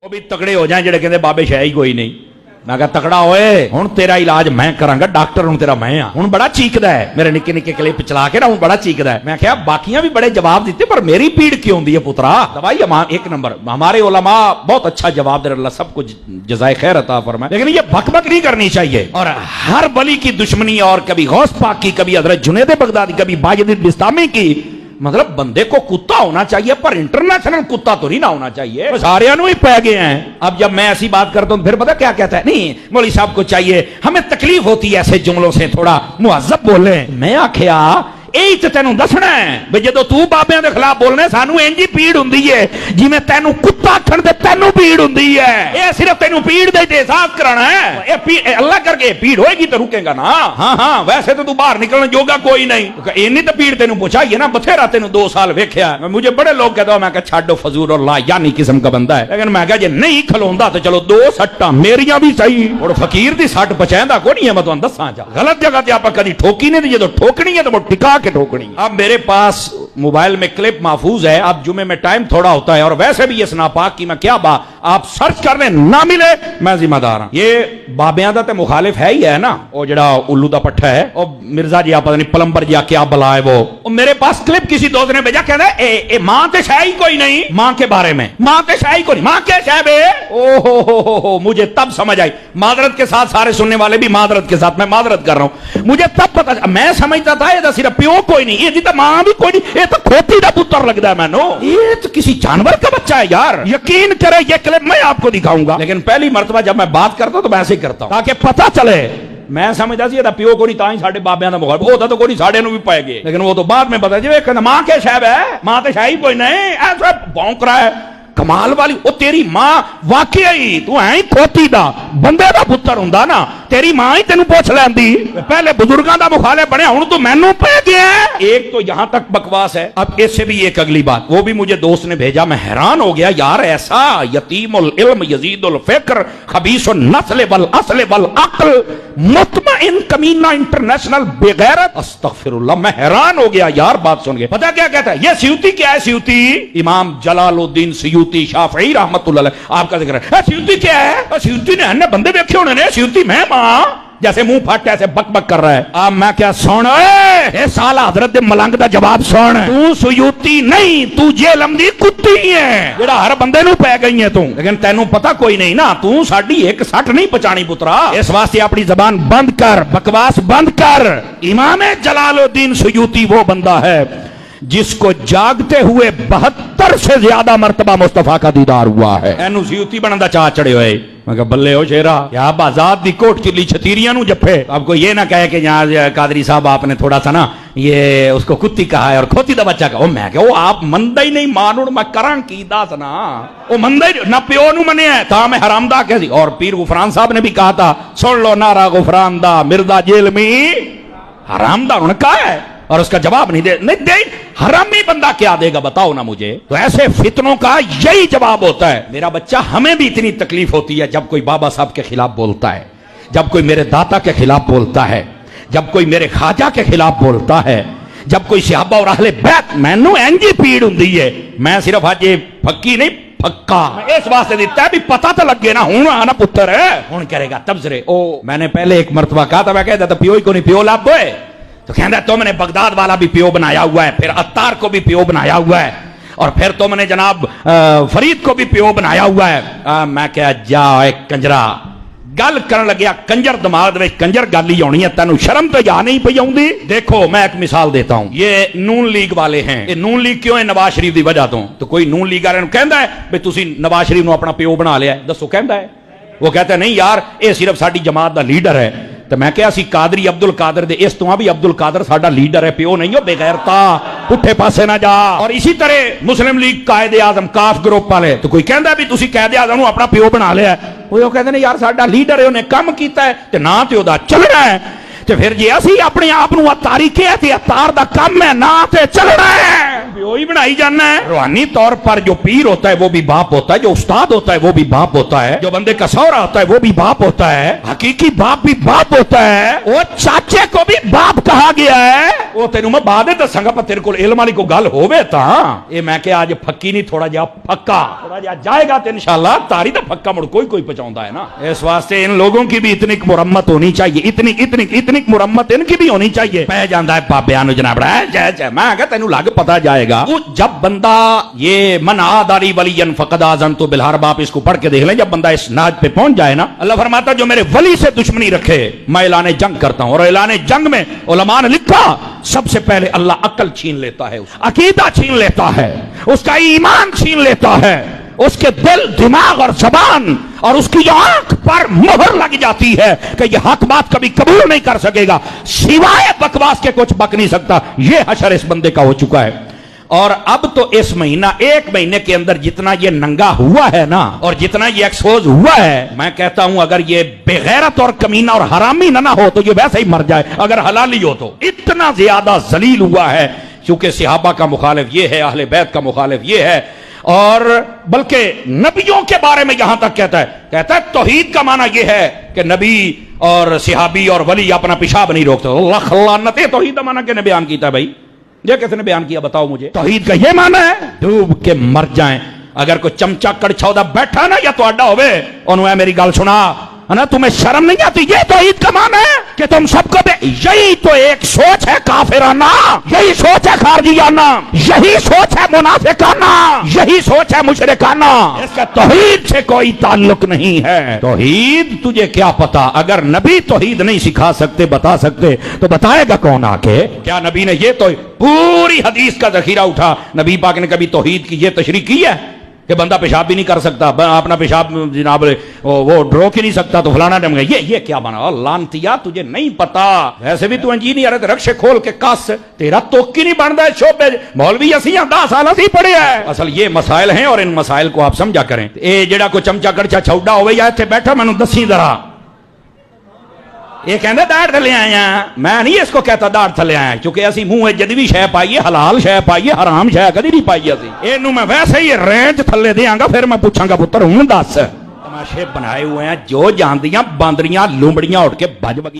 ਉਹ ਵੀ ਤਕੜੇ ਹੋ ਜਾਏ ਜਿਹੜੇ ਕਹਿੰਦੇ ਬਾਬੇ ਸ਼ੈ ਹੀ ਕੋਈ ਨਹੀਂ। ਮੈਂ ਕਿਹਾ ਤਕੜਾ ਹੋਏ, ਹੁਣ ਤੇਰਾ ਇਲਾਜ ਮੈਂ ਕਰਾਂਗਾ, ਡਾਕਟਰ ਹੁਣ ਤੇਰਾ ਮੈਂ ਆ। ਹੁਣ ਬੜਾ ਚੀਕਦਾ ਹੈ, ਮੇਰੇ ਨਿੱਕੇ ਨਿੱਕੇ ਕਲਿੱਪ ਚਲਾ ਕੇ ਨਾ ਹੁਣ ਬੜਾ ਚੀਕਦਾ है। मैं क्या बाकियां भी बड़े जवाब देते पर मेरी पीड़ क्यों होती है पुत्रा? दवाई एक नंबर, हमारे उलमा बहुत अच्छा जवाब दे, अल्लाह सब कुछ जज़ाए खैर अता फरमाए। लेकिन ये बकबक नहीं करनी चाहिए। और हर बली की दुश्मनी, और कभी गौस पाक की, कभी हज़रत जुनैद बगदादी, कभी बायज़ीद बिस्तामी की। मतलब बंदे को कुत्ता होना चाहिए पर इंटरनेशनल कुत्ता तो नहीं ना होना चाहिए। सारे ही पै गए हैं। अब जब मैं ऐसी बात करता हूं फिर पता क्या कहता है, नहीं मौलवी साहब को चाहिए, हमें तकलीफ होती है ऐसे जुमलों से, थोड़ा मुहज़्ज़ब बोले। मैं आखिया यही तो तेन दसना है भी जो तू बाबियां के खिलाफ बोलने सानू इंज ही पीड़ हुंदी है जिवें तेनू कुत्ता आखण ते तेनू पीड़ हुंदी है। ये सिर्फ तेनू पीड़ दे एहसास कराना है। ये अल्लाह करके पीड़ होएगी तो रुकेगा ना। हाँ हाँ वैसे तो तू बाहर निकलने जोगा कोई नहीं। इन्नी तो पीड़ तेनू पहुंचाई है ना, बथेरा तेनू 2 साल वेख्या। मुझे बड़े लोग कहते हो, मैं कहा छाड़ो फजूल और लायानी किस्म का बंदा है। लेकिन मैं कहा जे नहीं खलोंदा तो चलो 2 सट्टां मेरियां भी सही। और फकीर दी सट बचांदा कोई नहीं है। मैं तुहानू दस्सां जा गलत जगह ते आपां कदी ठोकी नहीं, जो ठोकनी है तो वो टिका के ठोकनी। अब मेरे पास मोबाइल में क्लिप महफूज है। अब जुमे में टाइम थोड़ा होता है और वैसे भी इस नापाक की मैं क्या बात, आप सर्च करने ना मिले मैं जिम्मेदार हूं। ये बाबियां दा ते मुखालिफ है ही है ना, वो जड़ा उल्लू दा पट्ठा है, और मिर्जा जी आप पता नहीं प्लम्बर जी क्या बला है वो मेरे पास क्लिप किसी दोस्त ने भेजा, कहता है ए मां ते शाह ही कोई नहीं, मां के बारे में, मां ते शाह ही कोई नहीं, मां के शाह बे। ओ मुझे तब समझ आई, मादरत के साथ सारे सुनने वाले भी मादरत के साथ मैं मादरत कर रहा हूं, मुझे तब पता, मैं समझता था ये सिर्फ प्यो कोई नहीं, ये तो मां भी कोई नहीं, ये तो खोती का पुत्र लगता है मैनू, ये तो किसी जानवर का बच्चा है यार। यकीन करे ये क्लिप मैं आपको दिखाऊंगा, लेकिन पहली मर्तबा जब मैं बात करता हूं तो मैं ऐसे ही करता हूं ताकि पता चले। मैं समझदा सी ये प्यो को नहीं, तां ही साडे बाबियां दा मुखालिफ होता तो कोई साडे नु भी पाए गए, लेकिन वो तो बाद में पता जी कहंदा मां के साहब है, मां ते शाही कोई नहीं, ऐसा भौंक रहा है। कमाल वाली ओ तेरी मां वाकई तू है ही खोती दा बंदे दा पुत्र हुंदा ना, तेरी मां ही तेनू पूछ लैंदी। पहले बुजुर्गां दा मुखालिफ बने, हुण तू मैनू पे गया। एक तो यहां तक बकवास है। अब इससे भी एक अगली बात, वो भी मुझे दोस्त ने भेजा, मैं हैरान हो गया यार, ऐसा यतीमुल इल्म यजीदुल फिक्र खबीसुन नस्ल वल अस्ल वल अक्ल मुतमइन कमीना इंटरनेशनल बेगैरत, अस्तगफिरुल्लाह। मैं हैरान हो गया यार बात सुन के। पता क्या कहता है, ये स्यूती क्या है? स्यूती इमाम जलालुद्दीन स्यूती शाफई रहमतुल्लाह अलैह, आपका जिक्र है। स्यूती क्या है? स्यूती ने अन्य बंदे देखे होने, स्यूती मैं मां जैसे मुंह फट ऐसे बक बक कर रहा है। अब मैं क्या सुन, ए साला हजरत दे मलंग दा जवाब सुन, तू सुयूती नहीं, तू जेलम दी कुत्ती है जेड़ा हर बंदे नू पै गई है तू, लेकिन तेनू पता कोई नहीं ना, तू साडी एक सट नहीं पचानी पुत्रा। इस वास्ते अपनी जबान बंद कर, बकवास बंद कर। इमाम जलालुद्दीन सुयूती वो बंदा है जिसको जागते हुए 72 से ज्यादा मर्तबा मुस्तफा का दीदार हुआ है। एनू सुयूती बनने दा चाह चढ़े हुए। मैं कहा बल्ले हो शेरा, या बाजाद दी कोट चिल्ली छतीरियां नु जफे। आपको ये ना कहे कि यहाँ कादरी साहब आपने थोड़ा सा ना ये उसको कुत्ती कहा है और खोती दा बच्चा कहा। मैं क्या आप मंदा ही नहीं मानूड़, मैं करां की दास ना, वो मंदा ही ना प्यो नु मने है ता मैं हरामदा कैसी। और पीर गुफरान साहब ने भी कहा था, सुन लो नारा गुफरान दा, मिर्जा जेल में हरामदा उन्होंने कहा है, और उसका जवाब नहीं दे हरामी बंदा क्या देगा बताओ ना मुझे। तो ऐसे फितनों का यही जवाब होता है। मेरा बच्चा, हमें भी इतनी तकलीफ होती है जब कोई बाबा साहब के खिलाफ बोलता है, जब कोई मेरे दाता के खिलाफ बोलता है, जब कोई मेरे खाजा के खिलाफ बोलता है, जब कोई सहाबा और अहले बैत, मैनू इंजी पीड़ हुंदी है। मैं सिर्फ आज ये फक्की नहीं पक्का इस वास्ते दिता है भी पता तो लगे ना, हूं आना पुत्र है हूं करेगा तबसरे। ओ मैंने पहले एक मरतबा कहा था, मैं कहता था पियो ही को नहीं, पियो लाभ है तो कहता तुमने बगदाद वाला भी पियो बनाया हुआ है, फिर अत्तार को भी पियो बनाया हुआ है, और फिर तुमने जनाब फरीद को भी पियो बनाया हुआ है। मैं क्या जा एक कंजरा गल कर लग्या, कंजर दिमाग में कंजर गल ही आनी है, तेन शर्म तो या नहीं पई आउंदी। देखो मैं एक मिसाल देता हूं, ये नून लीग वाले हैं, ये नून लीग क्यों है? नवाज शरीफ की वजह तो कोई नून लीग वाले कहता है भी तुसी नवाज शरीफ को अपना पियो बना लिया, दसो कहता है? वो कहता है नहीं यार ये सिर्फ साडी जमात का लीडर है। तो मैं क्या कादरी अब्दुल कादर दे इस तो भी अब्दुल कादर साडा लीडर है, प्यो नहीं हो बेगैरता, पुठे पासे ना जा। और इसी तरह मुस्लिम लीग कायदे आजम काफ ग्रुप वाले, तो कोई कहता भी तुसी कायदे आजम अपना प्यो बना लिया, वो कहते ने यार साडा लीडर है, उन्हें काम किया है ते ना ते ओदा चलना है, तो फिर जे असी अपने आप को अतारी के अतार दा काम है ना ते चलना है, प्यो ही बनाई जाना है। रूहानी तौर पर जो पीर होता है वो भी बाप होता है, जो उस्ताद होता है वो भी बाप होता है, जो बंदे का सौरा होता है वो भी बाप होता है, हकीकी बाप भी बाप होता है। वो चाचे को भी बाप कहा गया है, وہ تینوں میں بعد دساں گا، پر تیرے کول علم والی کوئی گل ہوے تاں اے میں کہ اج پھکی نہیں تھوڑا جہا پھکا تھوڑا جہا جائے گا تے انشاءاللہ تاری دا پھکا مڑ کوئی پہنچاوندا ہے نا. اس واسطے ان لوگوں کی بھی اتنی مرمت ہونی چاہیے، اتنی مرمت ان کی بھی ہونی چاہیے. پہ جاندا ہے بابیاں نو جناب جے میں کہ تینوں لگ پتہ جائے گا. وہ جب بندہ یہ من عادی ولی فقد آذنت بالحرب، آپ اس کو پڑھ کے دیکھ لیں، جب بندہ اس ناج پہ پہنچ جائے نا، اللہ فرماتا جو میرے ولی سے دشمنی رکھے میں اعلان جنگ کرتا ہوں. اور اعلان جنگ میں علماء نے لکھا سب سے پہلے اللہ عقل چھین لیتا ہے، عقیدہ چھین لیتا ہے، اس کا ایمان چھین لیتا ہے، اس کے دل دماغ اور زبان اور اس کی آنکھ پر مہر لگ جاتی ہے کہ یہ حق بات کبھی قبول نہیں کر سکے گا، سوائے بکواس کے کچھ بک نہیں سکتا. یہ حشر اس بندے کا ہو چکا ہے. اور اب تو اس مہینہ ایک مہینے کے اندر جتنا یہ ننگا ہوا ہے نا اور جتنا یہ ایکسپوز ہوا ہے، میں کہتا ہوں اگر یہ بے غیرت اور کمینہ اور حرامی نہ ہو تو یہ ویسے ہی مر جائے. اگر حلالی ہو تو اتنا زیادہ ذلیل ہوا ہے، کیونکہ صحابہ کا مخالف یہ ہے، اہل بیت کا مخالف یہ ہے، اور بلکہ نبیوں کے بارے میں یہاں تک کہتا ہے توحید کا معنی یہ ہے کہ نبی اور صحابی اور ولی اپنا پیشاب نہیں روکتے. اللہ لعنت، توحید کا معنی کس نے بیان کیتا ہے بھائی؟ یہ کس نے بیان کیا بتاؤ مجھے؟ توحید کا یہ معنی ہے ڈوب کے مر جائیں. اگر کوئی چمچا کڑچھودا بیٹھا نا یا تو اڈا ہوئے انہوں میری گل سنا نا، تمہیں شرم نہیں آتی؟ یہ توحید کا معنی ہے کہ تم سب کو یہی تو ایک سوچ ہے کافرانہ، یہی سوچ ہے خارجیانہ، یہی سوچ ہے منافقانہ، یہی سوچ ہے مشرکانہ. اس کا توحید سے کوئی تعلق نہیں ہے. توحید تجھے کیا پتا؟ اگر نبی توحید نہیں سکھا سکتے بتا سکتے تو بتائے گا کون آ کے؟ کیا نبی نے یہ تو پوری حدیث کا ذخیرہ اٹھا، نبی پاک نے کبھی توحید کی یہ تشریح کی ہے کہ بندہ پیشاب بھی نہیں کر سکتا، اپنا پیشاب جناب وہ روک ہی نہیں سکتا تو فلانا ڈم گیا؟ یہ کیا بنا؟ لانتیا تجھے نہیں پتا. ویسے بھی تو انجینئر ہے، رکشے کھول کے کس تیرا توکی نہیں بنتا ہے شعبے. مولوی اسی 10 سال اسی پڑھے ہیں. اصل یہ مسائل ہیں اور ان مسائل کو آپ سمجھا کریں. اے جڑا کوئی چمچا کڑچا چھوڑا ہوئے یا اتنے بیٹھا مینوں دسی ذرا، یہ کہندے داڑھ تھلے آئے ہیں. میں نہیں اس کو کہتا داڑھ تھلے آئے ہیں، کیونکہ اسی منہ جدوی شے پائیے، حلال شے پائیے، حرام شے کدی نہیں پائی. اسی اینوں میں ویسے ہی رینج تھلے دیاں گا، پھر میں پوچھاں گا پتر ہوں دس. تماشے بنائے ہوئے ہیں جو جاندیاں باندریاں لومڑیاں اٹھ کے بج بگی